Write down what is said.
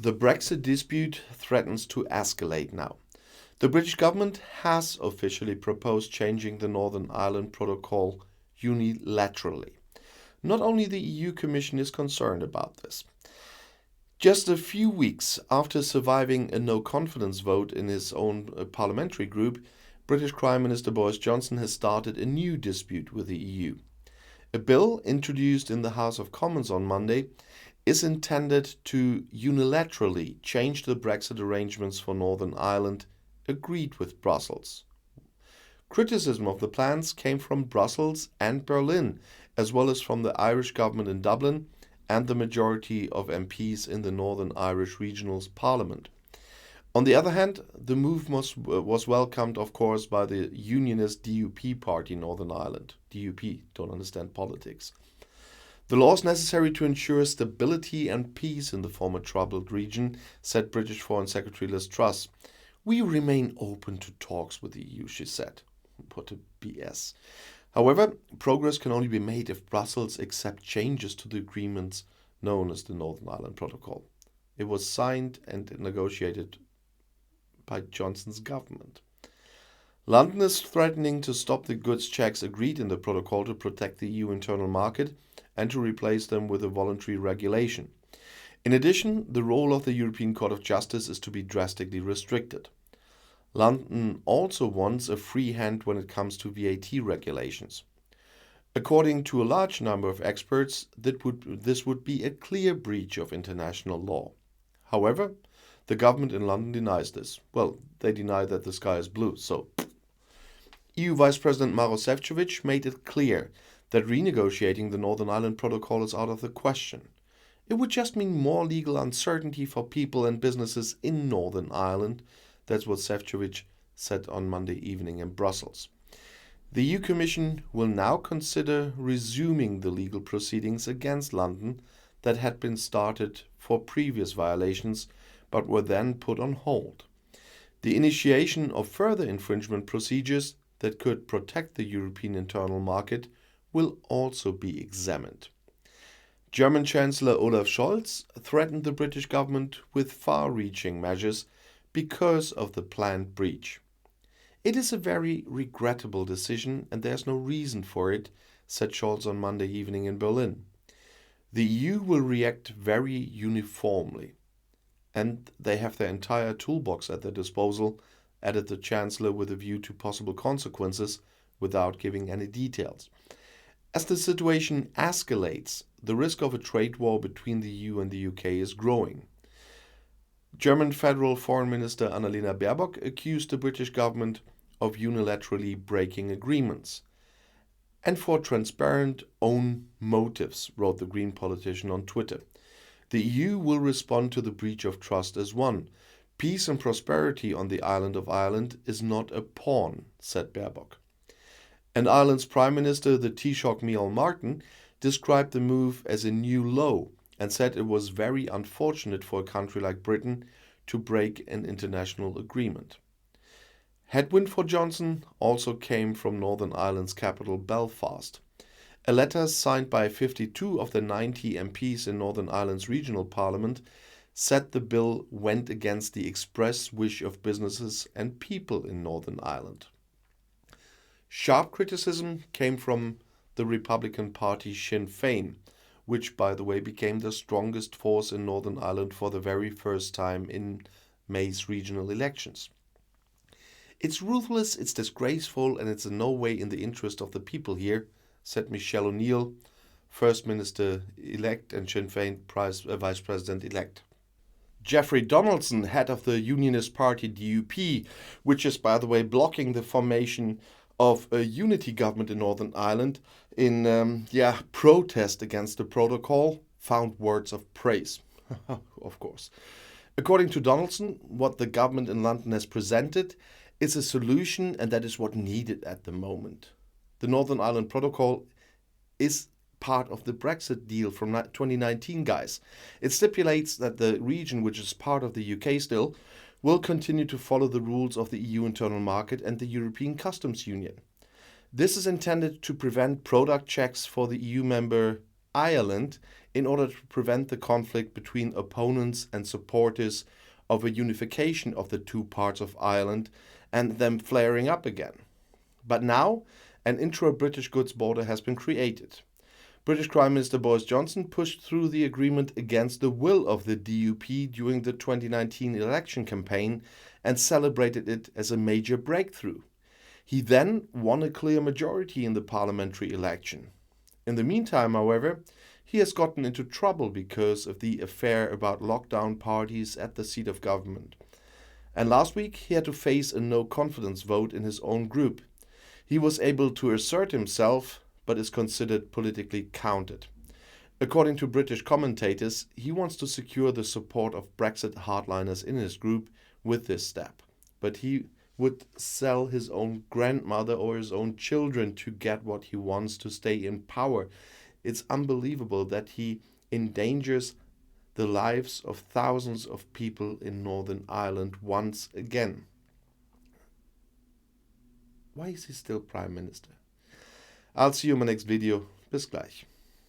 The Brexit dispute threatens to escalate now. The British government has officially proposed changing the Northern Ireland Protocol unilaterally. Not only the EU Commission is concerned about this. Just a few weeks after surviving a no-confidence vote in his own parliamentary group, British Prime Minister Boris Johnson has started a new dispute with the EU. A bill introduced in the House of Commons on Monday is intended to unilaterally change the Brexit arrangements for Northern Ireland agreed with Brussels. Criticism of the plans came from Brussels and Berlin, as well as from the Irish government in Dublin and the majority of MPs in the Northern Irish Regional Parliament. On the other hand, the move was welcomed, of course, by the unionist DUP party Northern Ireland. DUP don't understand politics. The law is necessary to ensure stability and peace in the former troubled region, said British Foreign Secretary Liz Truss. We remain open to talks with the EU, she said. What a BS. However, progress can only be made if Brussels accepts changes to the agreements known as the Northern Ireland Protocol. It was signed and negotiated by Johnson's government. London is threatening to stop the goods checks agreed in the protocol to protect the EU internal market and to replace them with a voluntary regulation. In addition, the role of the European Court of Justice is to be drastically restricted. London also wants a free hand when it comes to VAT regulations. According to a large number of experts, this would be a clear breach of international law. However, the government in London denies this. Well, they deny that the sky is blue, so. EU Vice President Maroš Šefčovič made it clear that renegotiating the Northern Ireland Protocol is out of the question. It would just mean more legal uncertainty for people and businesses in Northern Ireland. That's what Šefčovič said on Monday evening in Brussels. The EU Commission will now consider resuming the legal proceedings against London that had been started for previous violations but were then put on hold. The initiation of further infringement procedures that could protect the European internal market will also be examined. German Chancellor Olaf Scholz threatened the British government with far-reaching measures because of the planned breach. It is a very regrettable decision and there's no reason for it, said Scholz on Monday evening in Berlin. The EU will react very uniformly, and they have their entire toolbox at their disposal, added the Chancellor with a view to possible consequences without giving any details. As the situation escalates, the risk of a trade war between the EU and the UK is growing. German Federal Foreign Minister Annalena Baerbock accused the British government of unilaterally breaking agreements. And for transparent own motives, wrote the Green politician on Twitter. The EU will respond to the breach of trust as one. Peace and prosperity on the island of Ireland is not a pawn, said Baerbock. And Ireland's Prime Minister, the Taoiseach Micheál Martin, described the move as a new low and said it was very unfortunate for a country like Britain to break an international agreement. Headwind for Johnson also came from Northern Ireland's capital Belfast. A letter signed by 52 of the 90 MPs in Northern Ireland's regional parliament said the bill went against the express wish of businesses and people in Northern Ireland. Sharp criticism came from the Republican Party Sinn Féin, which, by the way, became the strongest force in Northern Ireland for the very first time in May's regional elections. It's ruthless, it's disgraceful, and it's in no way in the interest of the people here, said Michelle O'Neill, First Minister-elect and Sinn Féin Vice President-elect. Geoffrey Donaldson, head of the Unionist Party DUP, which is, by the way, blocking the formation of a unity government in Northern Ireland in protest against the protocol, found words of praise. Of course. According to Donaldson, what the government in London has presented is a solution, and that is what needed at the moment. The Northern Ireland Protocol is part of the Brexit deal from 2019, guys. It stipulates that the region, which is part of the UK still, will continue to follow the rules of the EU internal market and the European Customs Union. This is intended to prevent product checks for the EU member Ireland in order to prevent the conflict between opponents and supporters of a unification of the two parts of Ireland and them flaring up again. But now, an intra-British goods border has been created. British Prime Minister Boris Johnson pushed through the agreement against the will of the DUP during the 2019 election campaign and celebrated it as a major breakthrough. He then won a clear majority in the parliamentary election. In the meantime, however, he has gotten into trouble because of the affair about lockdown parties at the seat of government. And last week he had to face a no-confidence vote in his own group. He was able to assert himself, but is considered politically counted. According to British commentators, he wants to secure the support of Brexit hardliners in his group with this step. But he would sell his own grandmother or his own children to get what he wants to stay in power. It's unbelievable that he endangers the lives of thousands of people in Northern Ireland once again. Why is he still Prime Minister? I'll see you in my next video. Bis gleich.